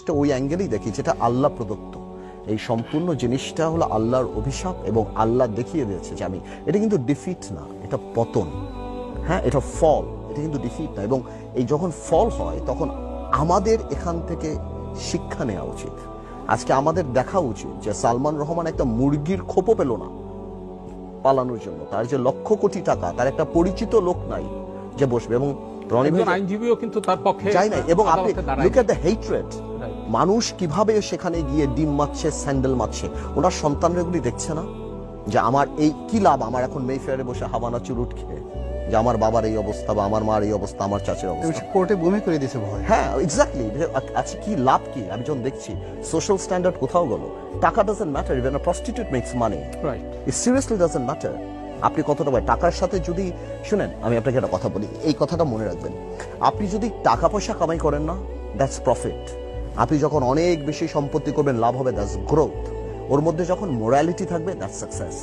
ওই অ্যাঙ্গেলেই দেখি যেটা আল্লাহ প্রদত্ত। এই সম্পূর্ণ জিনিসটা হলো আল্লাহর অভিশাপ এবং আল্লাহ দেখিয়ে দিয়েছে যে আমি, এটা কিন্তু ডিফিট না, এটা পতন, হ্যাঁ এটা ফল, এটা কিন্তু ডিফিট না। এবং এই যখন ফল হয় তখন আমাদের এখান থেকে শিক্ষা নেওয়া উচিত। আজকে আমাদের দেখা উচিত যে সালমান রহমান একটা মুরগির খোপও পেল না পালানোর জন্য, তার যে লক্ষ কোটি টাকা, তার একটা পরিচিত লোক নাই যে বসবে। এবং আইনজীবীও কিন্তু তার পক্ষে চাই নাই। এবং আপনি লুক এট দ্য হেট্রেড, মানুষ কিভাবে সেখানে গিয়ে ডিম মারছে, স্যান্ডেল মারছে, ওনার সন্তানরা এগুলি দেখছে না যে আমার এই কি লাভ, আমার এখন মেফেয়ারে বসে হাবানা চুরুট খেয়ে যে আমার বাবার এই অবস্থা বা আমার মার এই অবস্থা, আমার চাচের অবস্থা, কোর্টে বমি করে দিয়েছে ভয়। হ্যাঁ এক্স্যাক্টলি। আচ্ছা কি লাভ কি? আমি যখন দেখছি সোশ্যাল স্ট্যান্ডার্ড কোথাও গেল, টাকা doesn't matter, even a prostitute makes money, right, it seriously doesn't matter আপনি কতটা পায় টাকার সাথে। যদি শুনেন আমি আপনাকে একটা কথা বলি, এই কথাটা মনে রাখবেন, আপনি যদি টাকা পয়সা কামাই করেন না, দ্যাটস প্রফিট। আপনি যখন অনেক বেশি সম্পত্তি করবেন, লাভ হবে, দ্যাটস গ্রোথ। ওর মধ্যে যখন মোরালিটি থাকবে, that's success,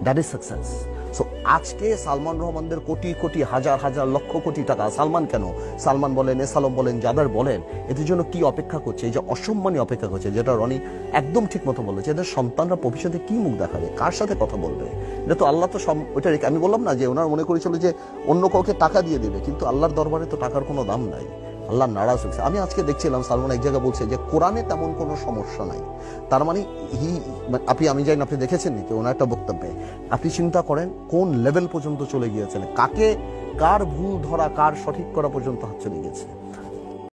that is success. So আজকে সালমান রহমানদের কোটি কোটি হাজার হাজার লক্ষ কোটি টাকা, সালমান কেন, সালমান বলেন, এসালম বলেন, যাদের বলেন, এদের জন্য কি অপেক্ষা করছে? এই যে অসম্মানী অপেক্ষা করছে, যেটা রনি একদম ঠিক মতো বলেছে, এদের সন্তানরা ভবিষ্যতে কি মুখ দেখাবে, কার সাথে কথা বলবে? এটা তো আল্লাহ তো ওইটা রেখে, আমি বললাম না যে ওনার মনে করেছিল যে অন্য কাউকে টাকা দিয়ে দেবে, কিন্তু আল্লাহর দরবারে তো টাকার কোনো দাম নাই, আল্লাহ নারাজ হয়েছে। আমি আজকে দেখছিলাম সালমান এক জায়গায় বলছে যে কোরআনে তেমন কোনো সমস্যা নাই, তার মানে আমি জানি আপনি দেখেছেন নাকি ওনার একটা বক্তব্যে, আপনি চিন্তা করেন কোন লেভেল পর্যন্ত চলে গিয়েছেন, কাকে কার ভুল ধরা, কার সঠিক করা পর্যন্ত হাত চলে গিয়েছে।